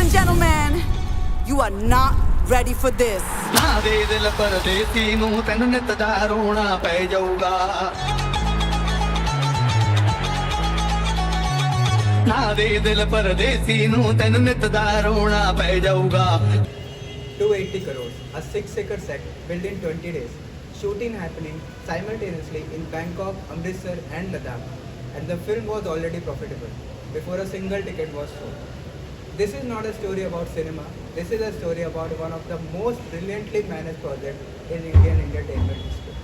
and gentlemen, you are not ready for this. crores, a 6-acre set built in 20 days. Shooting happening simultaneously in Bangkok, Amritsar, and Ladakh. And the film was already profitable before a single ticket was sold. This is not a story about cinema. This is a story about one of the most brilliantly managed projects in Indian entertainment history.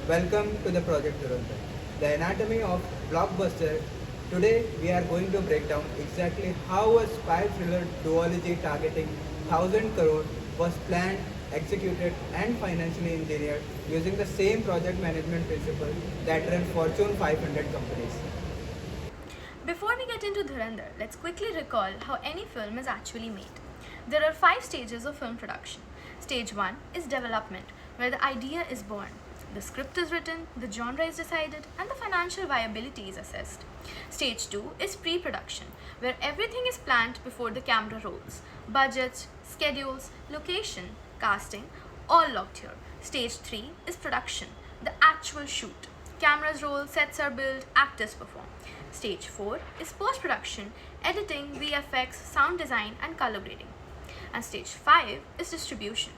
Welcome to the Project Dhurandhar, the anatomy of blockbuster. Today we are going to break down exactly how a spy thriller duology targeting 1000 crore was planned, executed and financially engineered using the same project management principle that run Fortune 500 companies. Before we get into Dhurandhar, let's quickly recall how any film is actually made. There are 5 stages of film production. Stage 1 is development, where the idea is born. The script is written, the genre is decided, and the financial viability is assessed. Stage 2 is pre-production, where everything is planned before the camera rolls. Budgets, schedules, location, casting, all locked here. Stage 3 is production, the actual shoot. Cameras roll, sets are built, actors perform. Stage 4 is post-production, editing, VFX, sound design and color grading. And stage 5 is distribution,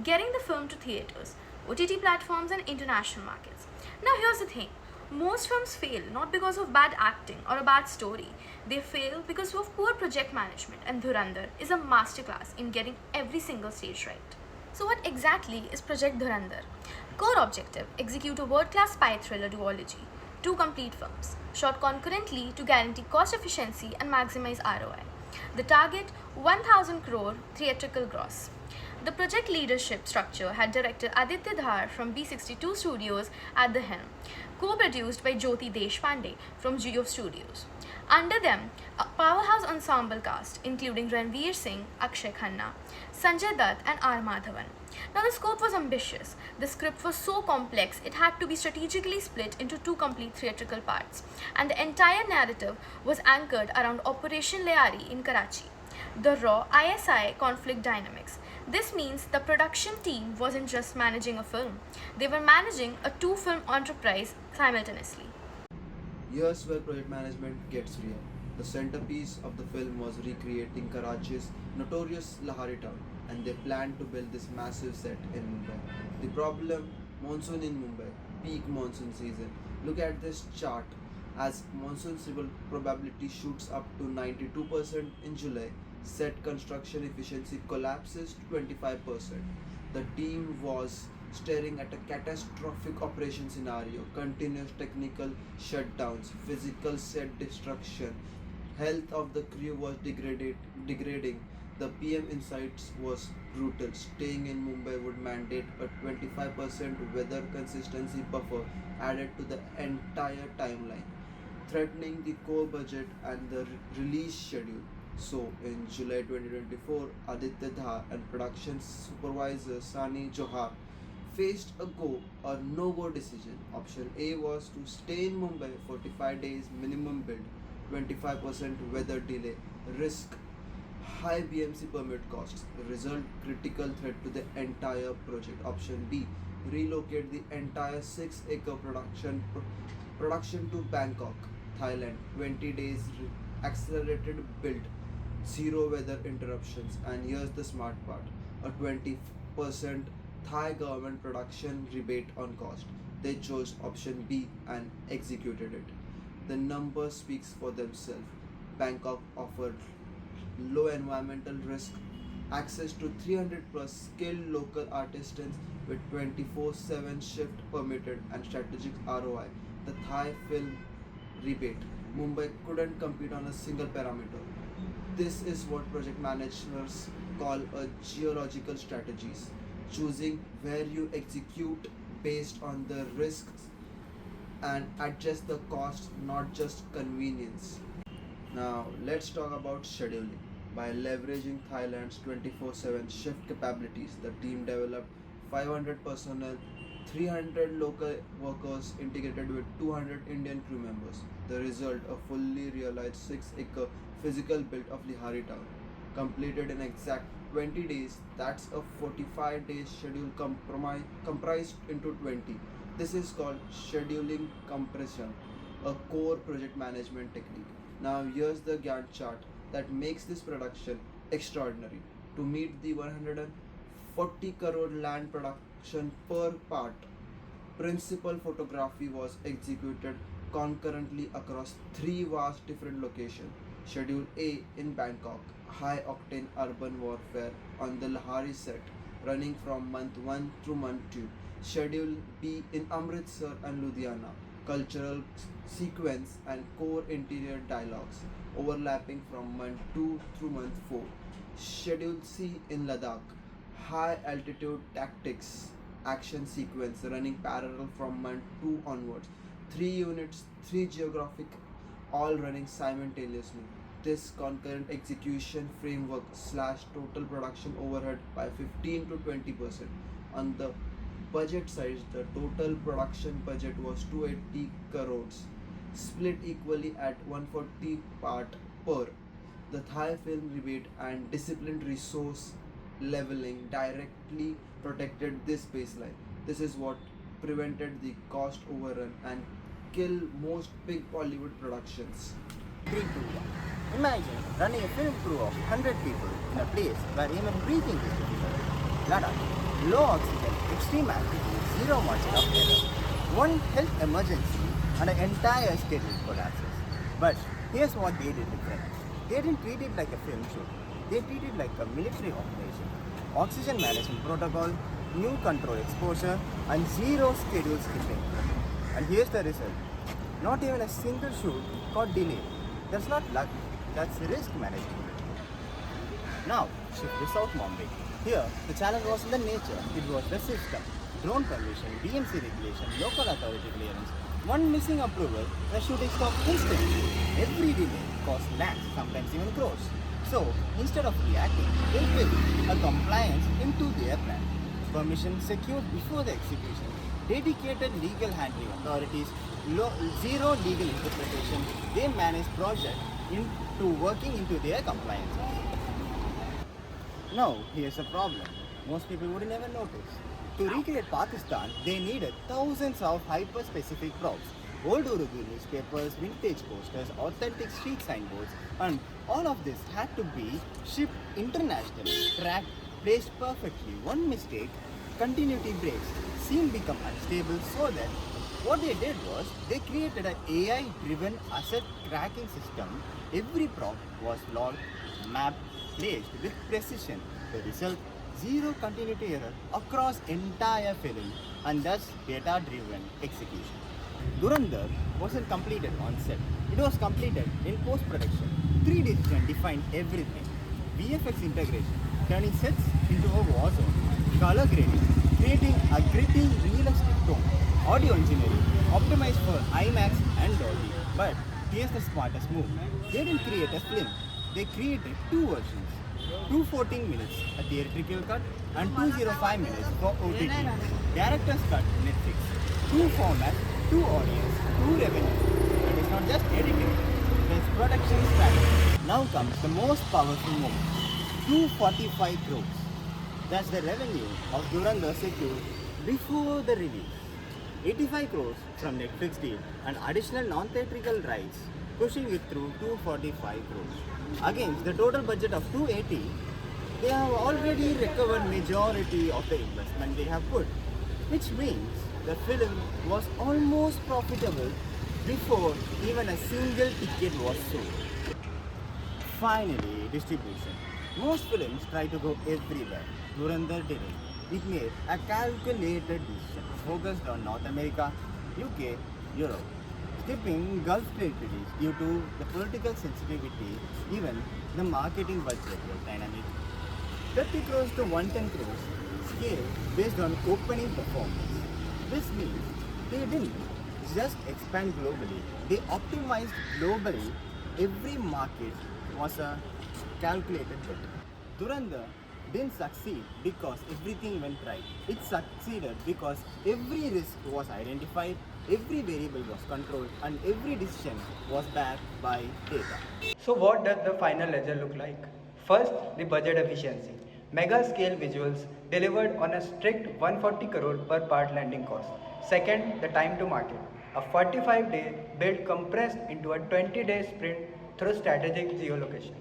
getting the film to theatres, OTT platforms and international markets. Now here's the thing, most films fail not because of bad acting or a bad story. They fail because of poor project management, and Dhurandhar is a masterclass in getting every single stage right. So what exactly is Project Dhurandhar? Core objective, execute a world-class spy thriller duology. 2 complete films, shot concurrently to guarantee cost efficiency and maximize ROI. The target, 1000 crore theatrical gross. The project leadership structure had director Aditya Dhar from B62 Studios at the helm, co-produced by Jyoti Deshpande from Jio Studios. Under them, a powerhouse ensemble cast including Ranveer Singh, Akshay Khanna, Sanjay Dutt and R. Madhavan. Now the scope was ambitious. The script was so complex it had to be strategically split into 2 complete theatrical parts, and the entire narrative was anchored around Operation Leari in Karachi. The raw ISI conflict dynamics. This means the production team wasn't just managing a film, they were managing a 2-film enterprise simultaneously. Here's where project management gets real. The centerpiece of the film was recreating Karachi's notorious Lahari town, and they planned to build this massive set in Mumbai. The problem, monsoon in Mumbai, peak monsoon season. Look at this chart. As monsoon probability shoots up to 92% in July, set construction efficiency collapses to 25%. The team was staring at a catastrophic operation scenario, continuous technical shutdowns, physical set destruction, health of the crew was degrading. The PM insights was brutal. Staying in Mumbai would mandate a 25% weather consistency buffer added to the entire timeline, threatening the core budget and the release schedule. So, in July 2024, Aditya Dhar and production supervisor Sani Johar faced a go or no go decision. Option A was to stay in Mumbai 45 days minimum build, 25% weather delay, risk high BMC permit costs, result critical threat to the entire project. Option B, relocate the entire 6-acre production to Bangkok, Thailand, 20 days accelerated build, 0 weather interruptions, and here's the smart part, a 20% Thai government production rebate on cost. They chose option B and executed it. The number speaks for themselves. Bangkok offered low environmental risk, access to 300 plus skilled local artisans with 24/7 shift permitted and strategic ROI. The Thai film rebate. Mumbai couldn't compete on a single parameter. This is what project managers call a geological strategies, choosing where you execute based on the risks and adjust the cost, not just convenience. Now let's talk about scheduling. By leveraging Thailand's 24/7 shift capabilities, the team developed 500 personnel, 300 local workers integrated with 200 Indian crew members. The result, a fully realized 6-acre physical build of Lihari town. completed in exact 20 days. That's a 45 days schedule comprised into 20. This is called scheduling compression, a core project management technique. Now here's the Gantt chart that makes this production extraordinary. To meet the 140 crore land production per part, principal photography was executed concurrently across three vast different locations. Schedule A in Bangkok, high octane urban warfare on the Lahari set, running from month 1 through month 2. Schedule B in Amritsar and Ludhiana, cultural sequence and core interior dialogues, overlapping from month 2 through month 4. Schedule C in Ladakh, high altitude tactics action sequence running parallel from month 2 onwards. 3 units, 3 geographic, all running simultaneously. This concurrent execution framework slashed total production overhead by 15 to 20%. On the budget side, the total production budget was 280 crores, split equally at 140 part per. The Thai film rebate and disciplined resource leveling directly protected this baseline. This is what prevented the cost overrun and kill most big Bollywood productions. 3, 2, 1. Imagine running a film crew of 100 people in a place where even breathing is difficult. Ladakh, low oxygen, extreme altitude, zero margin of error. One health emergency and an entire schedule collapses. But here's what they did different. They didn't treat it like a film shoot. They treated it like a military operation. Oxygen management protocol, new control exposure, and zero schedule skipping. And here's the result. Not even a single shoot got delayed. That's not luck, that's risk management. Now, shift to South Mumbai. Here, the challenge wasn't the nature, it was the system. Drone permission, BMC regulation, local authority clearance. One missing approval, the shooting stopped instantly. Every delay cost lakhs, sometimes even crores. So, instead of reacting, they built a compliance into their plan. Permission secured before the execution, dedicated legal handling authorities, zero legal interpretation. They managed project into working into their compliance. Now, here's a problem. Most people would never notice. To recreate Pakistan, they needed thousands of hyper-specific props. Old Urdu newspapers, vintage posters, authentic street signboards, and all of this had to be shipped internationally, tracked, placed perfectly. One mistake, continuity breaks, scene become unstable, so that what they did was they created an AI-driven asset tracking system. Every prop was logged, mapped, placed with precision. The result, zero continuity error across entire film, and thus data-driven execution. Dhurandhar wasn't completed on set. It was completed in post-production. 3 decisions defined everything. VFX integration, turning sets into a war zone. Color grading, creating a gritty, realistic tone. Audio engineering, optimized for IMAX and Dolby. But here's the smartest move. They didn't create a film. They created 2 versions. 214 minutes, a theatrical cut, and 205 minutes for OTT. Director's cut, Netflix. 2 formats, 2 audience, 2 revenue. And it's not just editing, it's production strategy. Now comes the most powerful moment. 245 crores. That's the revenue of Dhurandhar secured before the release. 85 crores from Netflix deal and additional non-theatrical rights, pushing it through 245 crores. Against the total budget of 280, they have already recovered majority of the investment they have put, which means the film was almost profitable before even a single ticket was sold. Finally, distribution. Most films try to go everywhere. Dhurandhar didn't. It made a calculated decision focused on North America, UK, Europe, skipping Gulf territories due to the political sensitivity. Even the marketing budget was dynamic. 30 crores to 110 crores scale based on opening performance. This means they didn't just expand globally, they optimized globally. Every market was a calculated bet. Dhurandhar didn't succeed because everything went right. It succeeded because every risk was identified, every variable was controlled, and every decision was backed by data. So what does the final ledger look like? First, the budget efficiency. Mega scale visuals delivered on a strict 140 crore per part landing cost. Second, the time to market. A 45-day build compressed into a 20-day sprint through strategic geolocation.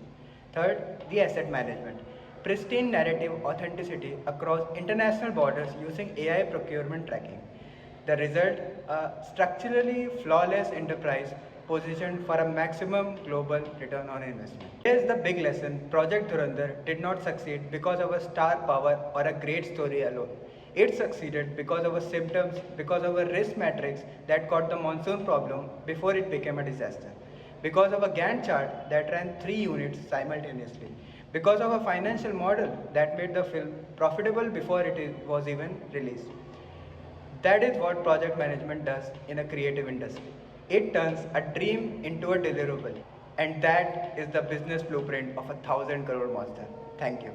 Third, the asset management. Pristine narrative authenticity across international borders using AI procurement tracking. The result, a structurally flawless enterprise positioned for a maximum global return on investment. Here's the big lesson. Project Dhurandhar did not succeed because of a star power or a great story alone. It succeeded because of a symptoms, because of a risk matrix that caught the monsoon problem before it became a disaster. Because of a Gantt chart that ran 3 units simultaneously. Because of a financial model that made the film profitable before it was even released. That is what project management does in a creative industry. It turns a dream into a deliverable. And that is the business blueprint of a 1,000 crore monster. Thank you.